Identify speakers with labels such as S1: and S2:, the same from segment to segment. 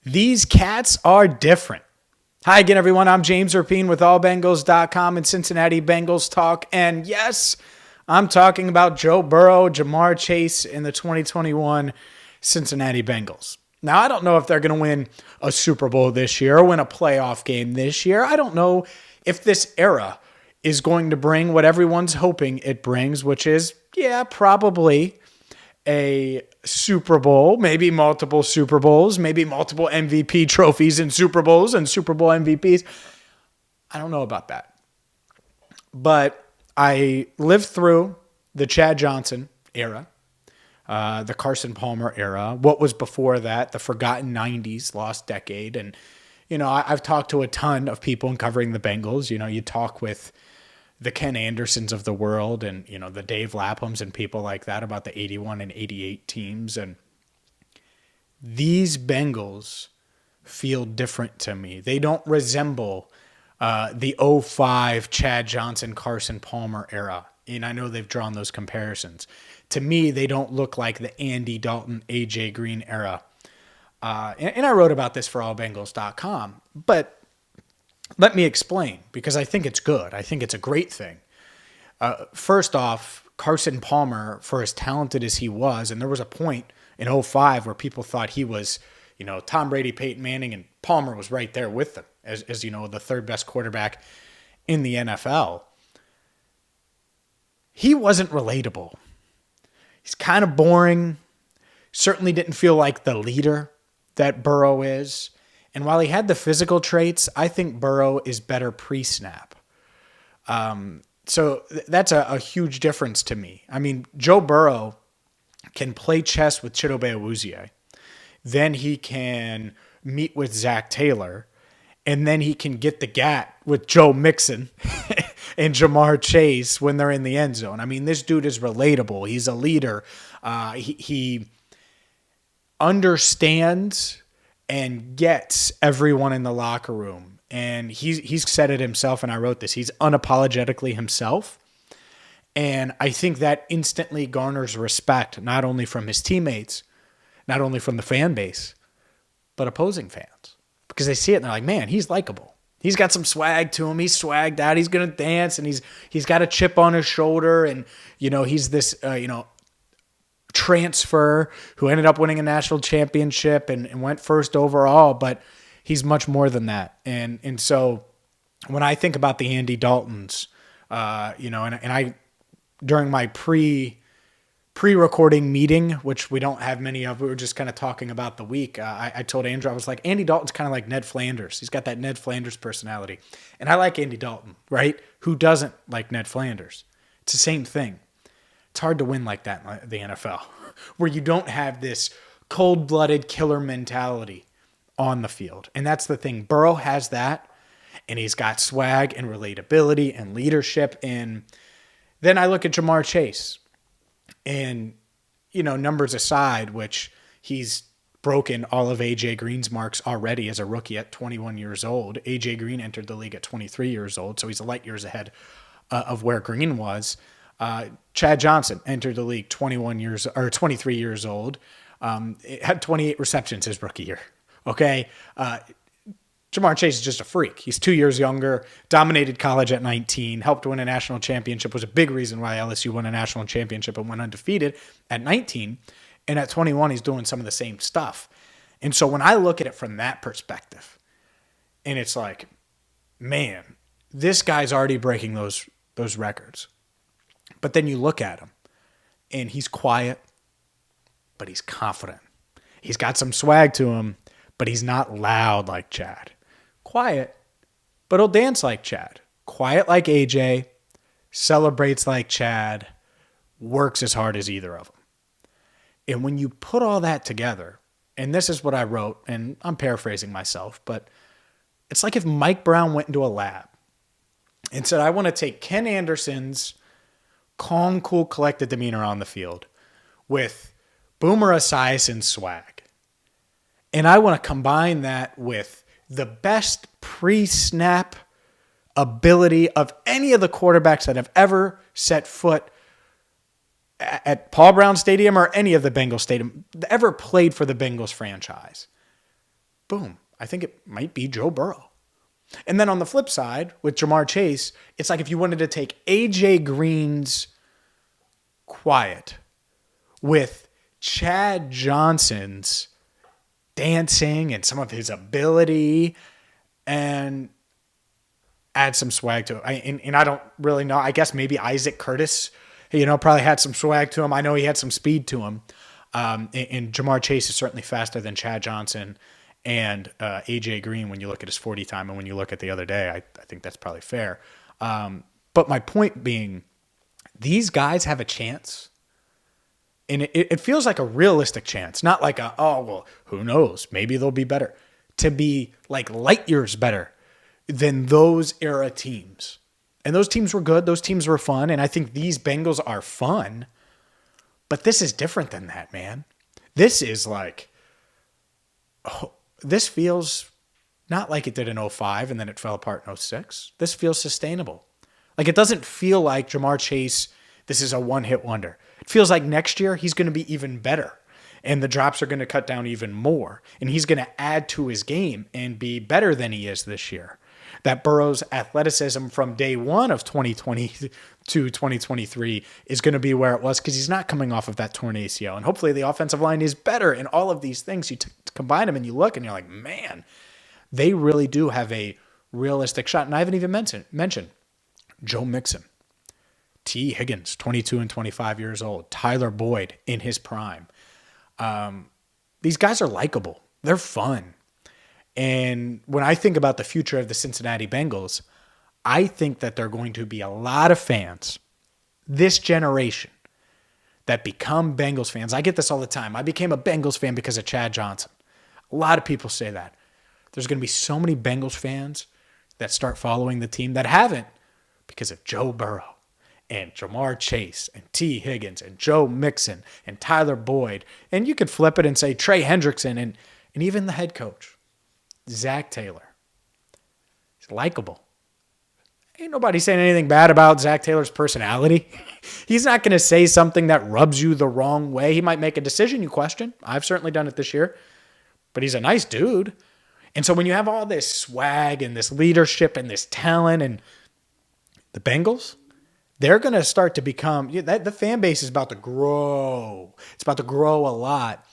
S1: These cats are different. Hi again, everyone. I'm James Rapien with AllBengals.com and Cincinnati Bengals Talk. And yes, I'm talking about Joe Burrow, Ja'Marr Chase, and the 2021 Cincinnati Bengals. Now, I don't know if they're going to win a Super Bowl this year or win a playoff game this year. I don't know if this era is going to bring what everyone's hoping it brings, which is, probably a Super Bowl, maybe multiple Super Bowls, maybe multiple MVP trophies in Super Bowls and Super Bowl MVPs. I don't know about that. But I lived through the Chad Johnson era, the Carson Palmer era, what was before that, the forgotten 90s, lost decade. And, I've talked to a ton of people in covering the Bengals. You talk with the Ken Andersons of the world and, the Dave Laphams and people like that about the 81 and 88 teams. And these Bengals feel different to me. They don't resemble the 05 Chad Johnson, Carson Palmer era. And I know they've drawn those comparisons. To me, they don't look like the Andy Dalton, AJ Green era. And I wrote about this for allbengals.com, but let me explain, because I think it's good. I think it's a great thing. First off, Carson Palmer, for as talented as he was, and there was a point in 05 where people thought he was, Tom Brady, Peyton Manning, and Palmer was right there with them as the third best quarterback in the NFL. He wasn't relatable. He's kind of boring. Certainly didn't feel like the leader that Burrow is. And while he had the physical traits, I think Burrow is better pre-snap. So that's a huge difference to me. I mean, Joe Burrow can play chess with Chidobe Awuzie. Then he can meet with Zach Taylor. And then he can get the gat with Joe Mixon and Ja'Marr Chase when they're in the end zone. I mean, this dude is relatable. He's a leader. He understands and gets everyone in the locker room. And he's said it himself, and I wrote this. He's unapologetically himself. And I think that instantly garners respect, not only from his teammates, not only from the fan base, but opposing fans. Because they see it and they're like, man, he's likable. He's got some swag to him. He's swagged out. He's going to dance, and he's got a chip on his shoulder. And, he's this, transfer who ended up winning a national championship and went first overall, but he's much more than that. And so when I think about the Andy Daltons, and I, during my pre-recording meeting, which we don't have many of, we were just kind of talking about the week. I told Andrew, I was like, Andy Dalton's kind of like Ned Flanders. He's got that Ned Flanders personality. And I like Andy Dalton, right? Who doesn't like Ned Flanders? It's the same thing. It's hard to win like that in the NFL, where you don't have this cold-blooded killer mentality on the field. And that's the thing. Burrow has that, and he's got swag and relatability and leadership. And then I look at Ja'Marr Chase, and, numbers aside, which he's broken all of A.J. Green's marks already as a rookie at 21 years old. A.J. Green entered the league at 23 years old, so he's a light years ahead of where Green was. Chad Johnson entered the league 23 years old. Had 28 receptions his rookie year. Okay. Ja'Marr Chase is just a freak. He's 2 years younger, dominated college at 19, helped win a national championship, was a big reason why LSU won a national championship and went undefeated at 19. And at 21, he's doing some of the same stuff. And so when I look at it from that perspective, and it's like, man, this guy's already breaking those records. But then you look at him, and he's quiet, but he's confident. He's got some swag to him, but he's not loud like Chad. Quiet, but he'll dance like Chad. Quiet like AJ, celebrates like Chad, works as hard as either of them. And when you put all that together, and this is what I wrote, and I'm paraphrasing myself, but it's like if Mike Brown went into a lab and said, I want to take Ken Anderson's calm, cool, collected demeanor on the field with Boomer Esiason's swag. And I want to combine that with the best pre-snap ability of any of the quarterbacks that have ever set foot at Paul Brown Stadium or any of the Bengals stadium, ever played for the Bengals franchise. boom, I think it might be Joe Burrow. And then on the flip side, with Jamar Chase, it's like if you wanted to take A.J. Green's quiet with Chad Johnson's dancing and some of his ability and add some swag to it. And I don't really know. I guess maybe Isaac Curtis, probably had some swag to him. I know he had some speed to him. And Jamar Chase is certainly faster than Chad Johnson and A.J. Green when you look at his 40 time. And when you look at the other day, I think that's probably fair. But my point being, these guys have a chance. And it feels like a realistic chance, not like who knows? Maybe they'll be better. To be like light years better than those era teams. And those teams were good. Those teams were fun. And I think these Bengals are fun. But this is different than that, man. This is like, this feels not like it did in 05 and then it fell apart in 06. This feels sustainable. Like it doesn't feel like Jamar Chase, this is a one-hit wonder. It feels like next year he's going to be even better. And the drops are going to cut down even more. And he's going to add to his game and be better than he is this year. That Burrow's athleticism from day one of 2020 to 2023 is going to be where it was because he's not coming off of that torn ACL. And hopefully the offensive line is better. And all of these things, you combine them and you look and you're like, man, they really do have a realistic shot. And I haven't even mentioned Joe Mixon, T. Higgins, 22 and 25 years old, Tyler Boyd in his prime. These guys are likable. They're fun. And when I think about the future of the Cincinnati Bengals, I think that there are going to be a lot of fans this generation that become Bengals fans. I get this all the time. I became a Bengals fan because of Chad Johnson. A lot of people say that. There's going to be so many Bengals fans that start following the team that haven't because of Joe Burrow and Jamar Chase and T. Higgins and Joe Mixon and Tyler Boyd. And you could flip it and say Trey Hendrickson and even the head coach. Zach Taylor. He's likable. Ain't nobody saying anything bad about Zach Taylor's personality. He's not going to say something that rubs you the wrong way. He might make a decision you question. I've certainly done it this year. But he's a nice dude. And so when you have all this swag and this leadership and this talent and the Bengals, they're going to start to become, the fan base is about to grow. It's about to grow a lot.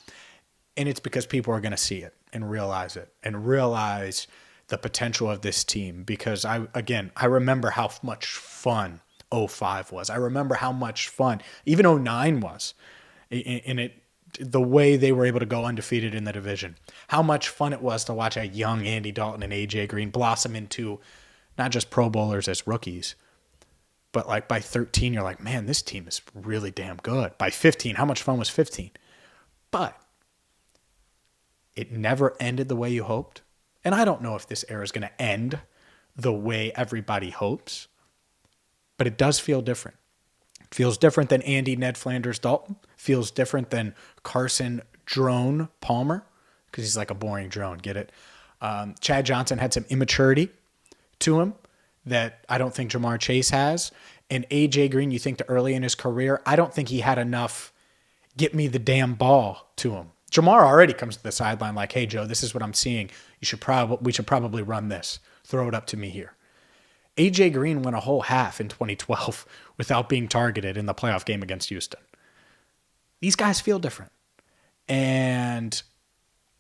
S1: And it's because people are going to see it and realize it and realize the potential of this team. Because I remember how much fun 05 was. I remember how much fun even 09 was in the way they were able to go undefeated in the division. How much fun it was to watch a young Andy Dalton and A.J. Green blossom into not just Pro Bowlers as rookies, but like by 13, you're like, man, this team is really damn good. By 15, how much fun was 15? But it never ended the way you hoped. And I don't know if this era is going to end the way everybody hopes, but it does feel different. It feels different than Andy Ned Flanders Dalton. Feels different than Carson Drone Palmer, because he's like a boring drone, get it? Chad Johnson had some immaturity to him that I don't think Jamar Chase has. And A.J. Green, you think to early in his career, I don't think he had enough get me the damn ball to him. Jamar already comes to the sideline like, hey, Joe, this is what I'm seeing. We should probably run this. Throw it up to me here. A.J. Green went a whole half in 2012 without being targeted in the playoff game against Houston. These guys feel different. And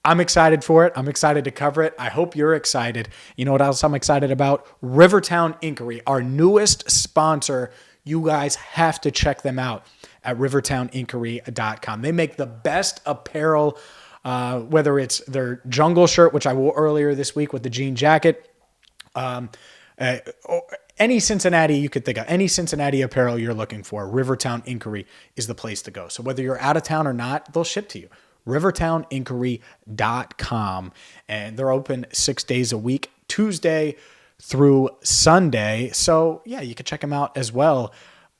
S1: I'm excited for it. I'm excited to cover it. I hope you're excited. You know what else I'm excited about? Rivertown Inkery, our newest sponsor. You guys have to check them out at rivertowninkery.com. They make the best apparel, whether it's their jungle shirt, which I wore earlier this week with the jean jacket, any Cincinnati you could think of, any Cincinnati apparel you're looking for, Rivertown Inkery is the place to go. So whether you're out of town or not, they'll ship to you. rivertowninkery.com. And they're open 6 days a week, Tuesday through Sunday. So yeah, you can check them out as well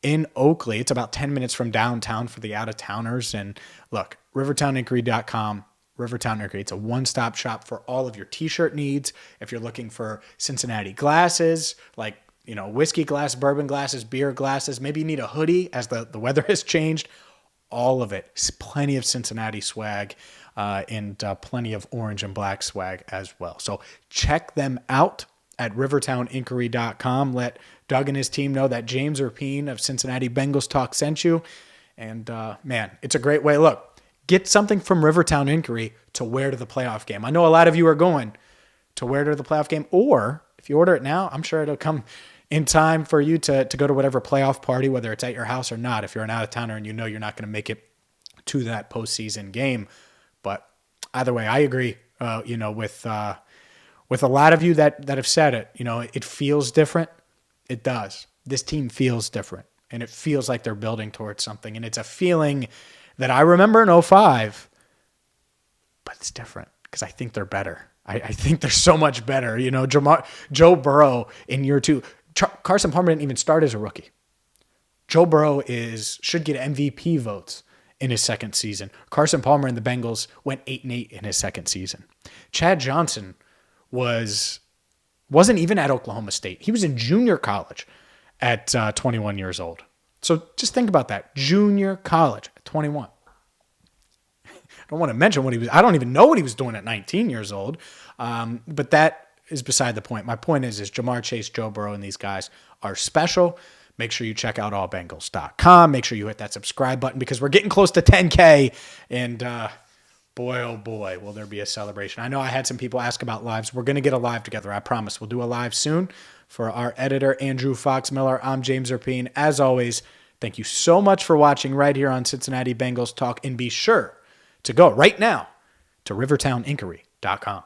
S1: in Oakley. It's about 10 minutes from downtown for the out-of-towners. And look, rivertowninkery.com, Rivertown Inkery. It's a one-stop shop for all of your t-shirt needs. If you're looking for Cincinnati glasses, like, whiskey glass, bourbon glasses, beer glasses, maybe you need a hoodie as the weather has changed, all of it. Plenty of Cincinnati swag. and plenty of orange and black swag as well. So check them out at rivertowninkery.com. Let Doug and his team know that James Rapien of Cincinnati Bengals Talk sent you. And man, it's a great way. Look, get something from Rivertown Inkery to wear to the playoff game. I know a lot of you are going to wear to the playoff game, or if you order it now, I'm sure it'll come in time for you to go to whatever playoff party, whether it's at your house or not, if you're an out-of-towner and you know you're not going to make it to that postseason game. But either way, I agree, with a lot of you that have said it. It feels different. It does. This team feels different, and it feels like they're building towards something. And it's a feeling that I remember in 2005, but it's different because I think they're better. I think they're so much better. Joe Burrow in year 2. Carson Palmer didn't even start as a rookie. Joe Burrow should get MVP votes in his second season. Carson Palmer and the Bengals went 8-8 in his second season. Chad Johnson wasn't even at Oklahoma State. He was in junior college at 21 years old. So just think about that. Junior college at 21. I don't want to mention I don't even know what he was doing at 19 years old. But that is beside the point. My point is Jamar Chase, Joe Burrow, and these guys are special. Make sure you check out allbengals.com. Make sure you hit that subscribe button because we're getting close to 10K. And boy, oh boy, will there be a celebration. I know I had some people ask about lives. We're going to get a live together. I promise. We'll do a live soon. For our editor, Andrew Fox-Miller, I'm James Rapien. As always, thank you so much for watching right here on Cincinnati Bengals Talk. And be sure to go right now to rivertowninkery.com.